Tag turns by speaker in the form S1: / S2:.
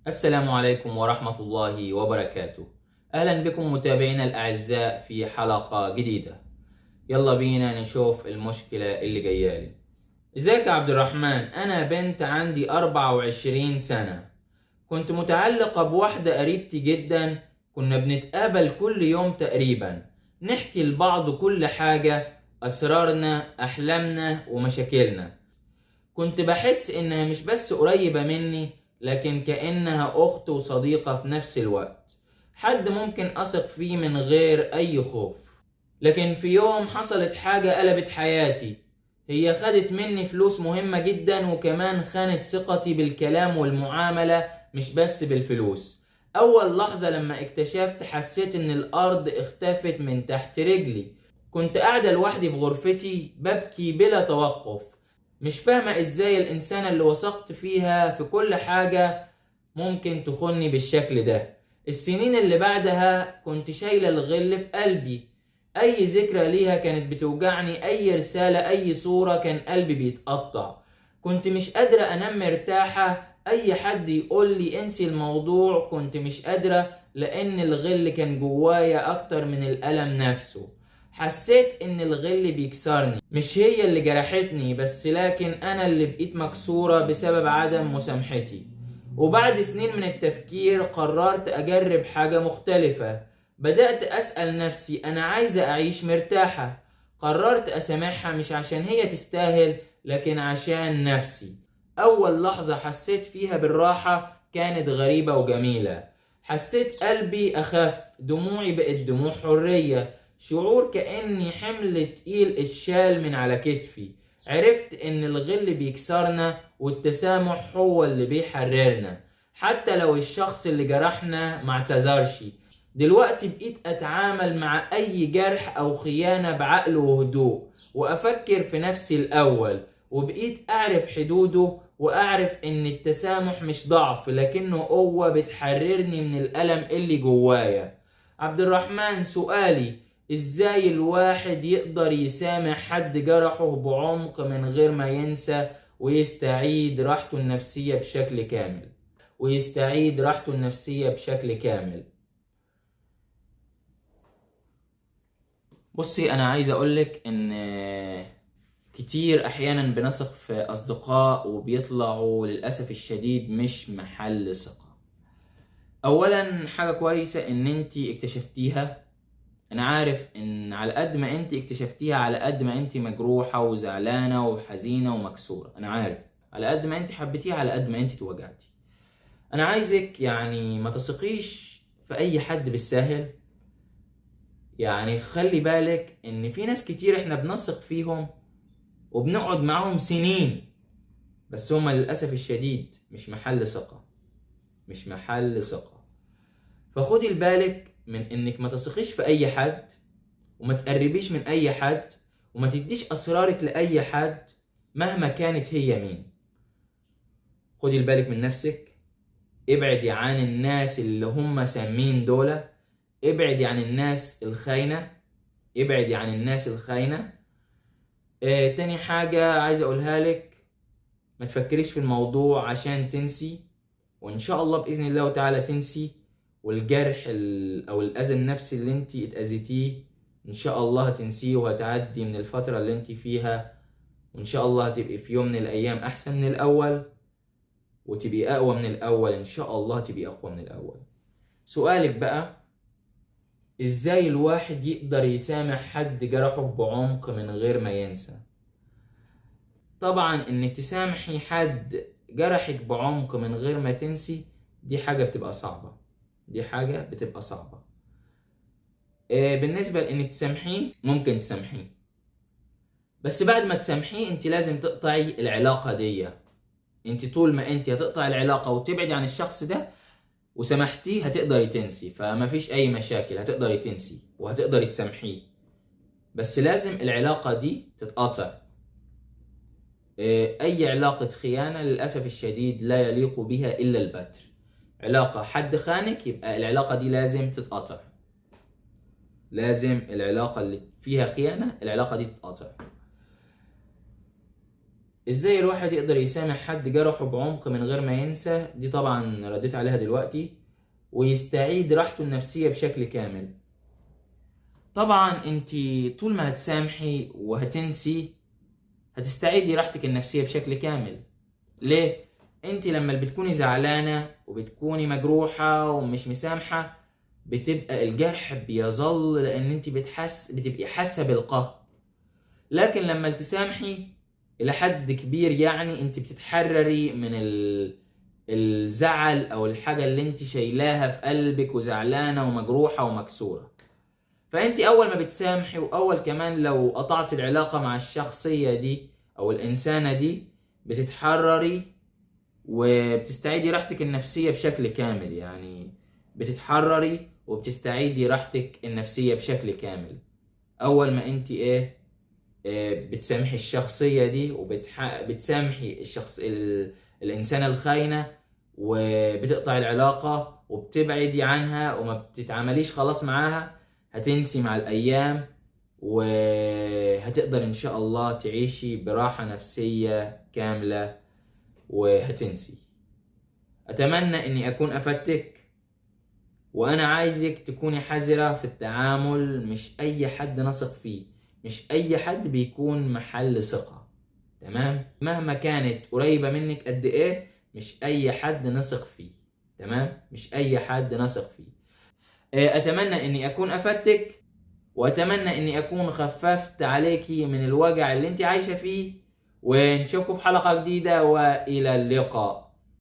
S1: السلام عليكم ورحمة الله وبركاته. أهلا بكم متابعينا الأعزاء في حلقة جديدة. يلا بينا نشوف المشكلة اللي جايالي. ازيك يا عبد الرحمن؟ أنا بنت عندي 24 سنة. كنت متعلقة بواحدة قريبتي جدا، كنا بنتقابل كل يوم تقريبا، نحكي لبعض كل حاجة، أسرارنا، أحلامنا ومشاكلنا. كنت بحس إنها مش بس قريبة مني، لكن كأنها أخت وصديقة في نفس الوقت، حد ممكن أثق فيه من غير أي خوف. لكن في يوم حصلت حاجة قلبت حياتي. هي خدت مني فلوس مهمة جدا، وكمان خانت ثقتي بالكلام والمعاملة، مش بس بالفلوس. أول لحظة لما اكتشفت حسيت إن الأرض اختفت من تحت رجلي. كنت قاعدة لوحدي في غرفتي ببكي بلا توقف، مش فاهمة ازاي الإنسانة اللي وثقت فيها في كل حاجة ممكن تخوني بالشكل ده. السنين اللي بعدها كنت شايلة الغل في قلبي، أي ذكرى ليها كانت بتوجعني، أي رسالة، أي صورة كان قلبي بيتقطع. كنت مش قادرة أنام مرتاحة، أي حد يقول لي انسي الموضوع كنت مش قادرة، لأن الغل كان جوايا أكتر من الألم نفسه. حسيت ان الغل بيكسرني، مش هي اللي جرحتني بس، لكن انا اللي بقيت مكسورة بسبب عدم مسامحتي. وبعد سنين من التفكير قررت اجرب حاجة مختلفة. بدأت اسأل نفسي انا عايزة اعيش مرتاحة. قررت اسامحها، مش عشان هي تستاهل، لكن عشان نفسي. اول لحظة حسيت فيها بالراحة كانت غريبة وجميلة. حسيت قلبي اخف، دموعي بقت دموع حرية، شعور كأني حمل تقيل اتشال من على كتفي. عرفت ان الغل بيكسرنا، والتسامح هو اللي بيحررنا، حتى لو الشخص اللي جرحنا ما اعتذرش. دلوقتي بقيت اتعامل مع اي جرح او خيانة بعقل وهدوء، وافكر في نفسي الاول، وبقيت اعرف حدوده، واعرف ان التسامح مش ضعف، لكنه قوة بتحررني من الالم اللي جوايا. عبد الرحمن، سؤالي: ازاي الواحد يقدر يسامح حد جرحه بعمق من غير ما ينسى ويستعيد راحته النفسية بشكل كامل؟ بصي، انا عايز اقولك ان كتير احيانا بنثق في اصدقاء وبيطلعوا للاسف الشديد مش محل ثقة. اولا، حاجة كويسة ان انتي اكتشفتيها. انا عارف ان على قد ما انت اكتشفتيها، على قد ما انت مجروحة وزعلانة وحزينة ومكسورة. انا عارف على قد ما انت حبيتيها، على قد ما انت توجعتي. انا عايزك ما تثقيش في اي حد بالساهل. خلي بالك ان في ناس كتير احنا بنثق فيهم وبنقعد معاهم سنين، بس هما للأسف الشديد مش محل ثقة. فخدي بالك من انك ما تثقيش في اي حد، وما تقربيش من اي حد، وما تديش اسرارك لاي حد مهما كانت هي مين. خدي بالك من نفسك، ابعدي عن الناس اللي هم سامين دول، ابعدي عن الناس الخاينة، ابعدي عن الناس الخاينة. تاني حاجة عايز اقولها لك: ما تفكريش في الموضوع عشان تنسي، وان شاء الله باذن الله تعالى تنسي. والجرح او الاذى النفسي اللي انت اتاذيتيه ان شاء الله هتنسيه، وهتعدي من الفترة اللي انت فيها، وان شاء الله هتبقي في يوم من الايام احسن من الاول، وتبقي اقوى من الاول. ان شاء الله تبقي اقوى من الاول. سؤالك بقى: ازاي الواحد يقدر يسامح حد جرحه بعمق من غير ما ينسى؟ طبعا انك تسامحي حد جرحك بعمق من غير ما تنسي، دي حاجة بتبقى صعبة. بالنسبة لانك تسامحيه، ممكن تسامحيه، بس بعد ما تسامحيه انت لازم تقطعي العلاقة دي. انت طول ما انت هتقطع العلاقة وتبعدي عن الشخص ده وسامحتيه، هتقدري تنسي، فما فيش اي مشاكل، هتقدري تنسي وهتقدري تسامحيه، بس لازم العلاقة دي تتقطع. اي علاقة خيانة للأسف الشديد لا يليق بها الا البتر. علاقة حد خانك، يبقى العلاقة دي لازم تتقطع. لازم العلاقة اللي فيها خيانة، العلاقة دي تتقطع. ازاي الواحد يقدر يسامح حد جرحه بعمق من غير ما ينسى؟ دي طبعا رديت عليها دلوقتي. ويستعيد راحته النفسية بشكل كامل. طبعا انت طول ما هتسامحي وهتنسي هتستعيدي راحتك النفسية بشكل كامل. ليه؟ انت لما بتكوني زعلانة وبتكوني مجروحة ومش مسامحة بتبقى الجرح بيظل، لان انت بتبقي حاسة بالقهر. لكن لما تسامحي الى حد كبير يعني انت بتتحرري من الزعل او الحاجة اللي انت شايلاها في قلبك وزعلانة ومجروحة ومكسورة. فانت اول ما بتسامحي، واول كمان لو قطعت العلاقة مع الشخصية دي او الانسانة دي، بتتحرري وبتستعيدي راحتك النفسية بشكل كامل. يعني بتتحرري وبتستعيدي راحتك النفسية بشكل كامل اول ما انت بتسامحي الشخصية دي وبتسامحي الإنسانة الخاينة، وبتقطع العلاقة وبتبعدي عنها وما بتتعامليش خلاص معاها. هتنسي مع الأيام وهتقدر إن شاء الله تعيشي براحة نفسية كاملة وهتنسي. أتمنى إني أكون أفدتك، وأنا عايزك تكوني حذرة في التعامل. مش أي حد نثق فيه، مش أي حد بيكون محل ثقة. تمام؟ مهما كانت قريبة منك قد إيه، مش أي حد نثق فيه. تمام؟ مش أي حد نثق فيه. أتمنى إني أكون أفدتك، وأتمنى إني أكون خففت عليكي من الوجع اللي أنت عايشة فيه. ونشوفكم في حلقة جديدة، وإلى اللقاء.